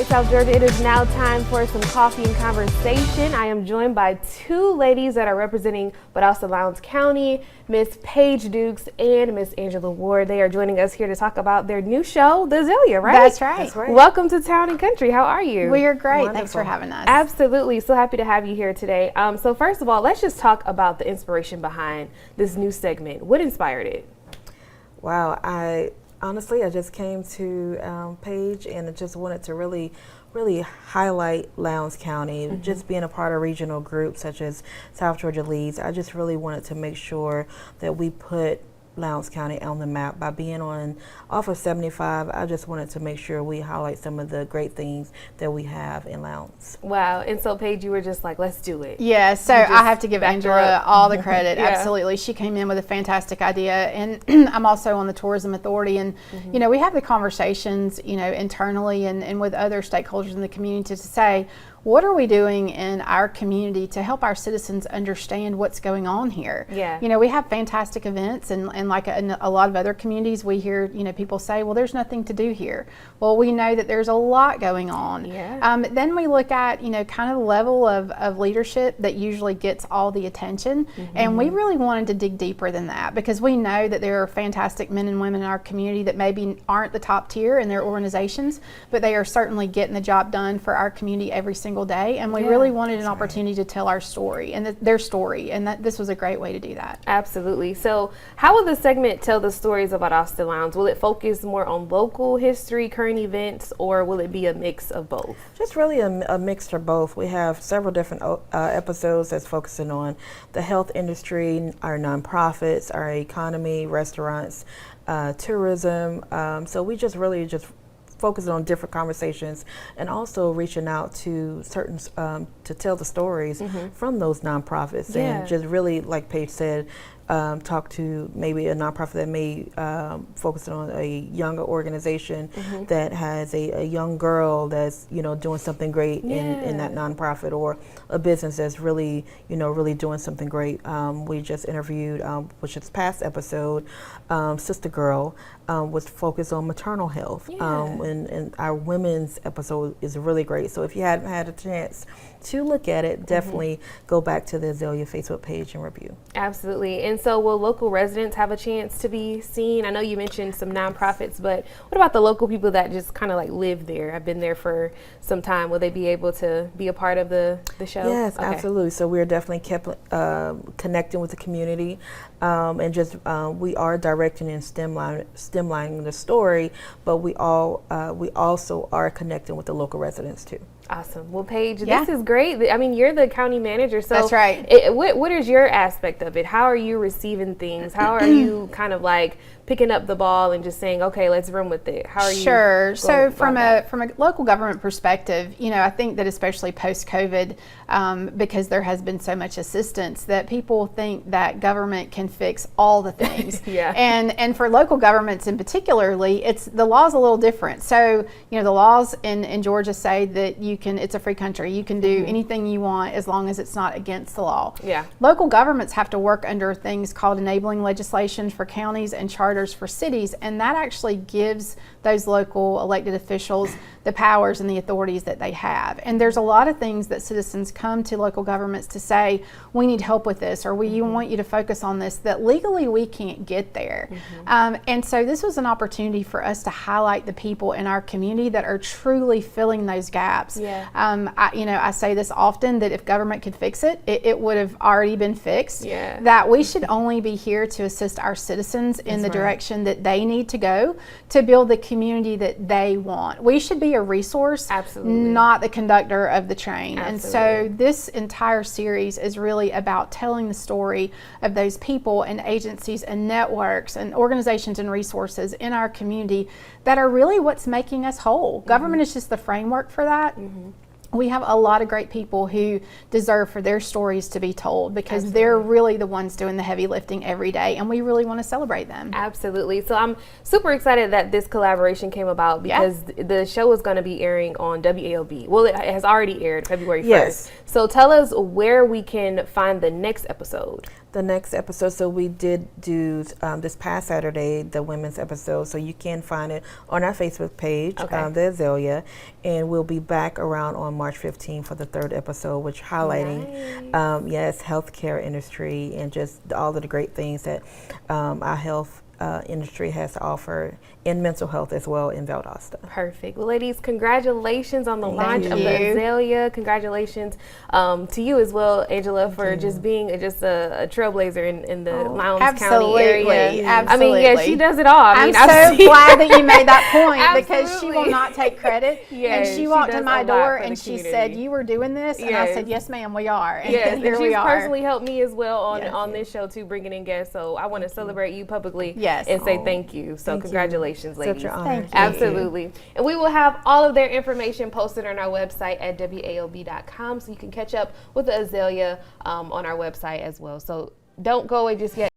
South Georgia, it is now time for some coffee and conversation. I am joined by two ladies that are representing Valdosta, Lowndes County, Miss Paige Dukes and Miss Angela Ward. They are joining us here to talk about their new show, The Azalea, right? That's right. That's right. Welcome to Town and Country. How are you? We are great. Wonderful. Thanks for having us. Absolutely. So happy to have you here today. So first of all, let's just talk about the inspiration behind this new segment. What inspired it? Wow, I just came to Paige and I just wanted to really highlight Lowndes County, just being a part of regional groups such as South Georgia Leads. I just really wanted to make sure that we put Lowndes County on the map by being off of 75. I just wanted to make sure we highlight some of the great things that we have in Lowndes. Wow. And so Paige, you were just like, let's do it. Yeah, so I have to give Angela all the credit. Yeah. Absolutely. She came in with a fantastic idea. And I'm also on the Tourism Authority. And, we have the conversations, internally and with other stakeholders in the community to say, what are we doing in our community to help our citizens understand what's going on here? Yeah. We have fantastic events and like in a lot of other communities, we hear, people say, well, there's nothing to do here. Well, we know that there's a lot going on. Yeah. Then we look at, kind of the level of leadership that usually gets all the attention. And we really wanted to dig deeper than that because we know that there are fantastic men and women in our community that maybe aren't the top tier in their organizations, but they are certainly getting the job done for our community every single day, and we really wanted an opportunity to tell our story and their story, and that this was a great way to do that. Absolutely. So how will the segment tell the stories of Valdosta Lowndes? Will it focus more on local history, current events, or will it be a mix of both? Just really a mixture of both. We have several different episodes that's focusing on the health industry, our nonprofits, our economy, restaurants, tourism. So we just really focusing on different conversations and also reaching out to certain to tell the stories from those nonprofits and just really, like Paige said, talk to maybe a nonprofit that may focus on a younger organization that has a young girl that's doing something great in that nonprofit, or a business that's really doing something great. We just interviewed, which is past episode, Sister Girl was focused on maternal health, and our women's episode is really great. So if you hadn't had a chance to look at it, definitely go back to the Azalea Facebook page and review. Absolutely. And so will local residents have a chance to be seen? I know you mentioned some nonprofits, but what about the local people that just kind of like live there? I've been there for some time. Will they be able to be a part of the show? Yes, absolutely. So we're definitely kept connecting with the community, and just we are directing and stemlining the story, but we also are connecting with the local residents too. Awesome. Well, Paige, this is great. I mean, you're the county manager, so that's right. What is your aspect of it? How are you receiving things? How are you kind of like picking up the ball and just saying, okay, let's run with it? How are you? Sure. So from a local government perspective, I think that especially post-COVID, because there has been so much assistance, that people think that government can fix all the things. And for local governments in particularly, the law's a little different. So, the laws in Georgia say that it's a free country. You can do anything you want as long as it's not against the law. Yeah. Local governments have to work under things called enabling legislation for counties and charters for cities, and that actually gives those local elected officials the powers and the authorities that they have. And there's a lot of things that citizens come to local governments to say, we need help with this, or we want you to focus on this, that legally we can't get there. And so this was an opportunity for us to highlight the people in our community that are truly filling those gaps. I say this often, that if government could fix it, it would have already been fixed. That we should only be here to assist our citizens in the direction that they need to go to build the community that they want. We should be a resource, not the conductor of the train. And so this entire series is really about telling the story of those people and agencies and networks and organizations and resources in our community that are really what's making us whole. Government is just the framework for that. we have a lot of great people who deserve for their stories to be told, because Absolutely. they're really the ones doing the heavy lifting every day, and we really want to celebrate them. Absolutely. So I'm super excited that this collaboration came about, because the show is going to be airing on WALB. Well, it has already aired February 1st. Yes. So tell us where we can find the next episode. The next episode, so we did do this past Saturday, the women's episode, so you can find it on our Facebook page, Okay. the Azalea, and we'll be back around on March 15th for the third episode, which highlighting, healthcare industry and just all of the great things that our health industry has to offer in mental health as well in Valdosta. Perfect. Well, ladies, congratulations on the launch Thank of the you. Azalea. Congratulations to you as well, Angela, for just being just a trailblazer in the Lowndes County area. Absolutely. I mean, yeah, she does it all. I mean, I'm I've so seen- glad that you made that point, because she Absolutely. will not take credit. Yeah, and she she walked does in my a lot door for and the she community. said, "You were doing this?" And I said, Yes. "Yes, ma'am, we are." And Yes, and here she's we are. personally helped me as well on, Yes. on this show too, bringing in guests. So I want to celebrate you publicly Yes. and say thank you. So Thank you. congratulations, ladies. Such an honor. Thank you. Absolutely. And we will have all of their information posted on our website at WALB.com, so you can catch up with the Azalea on our website as well. So don't go away just yet.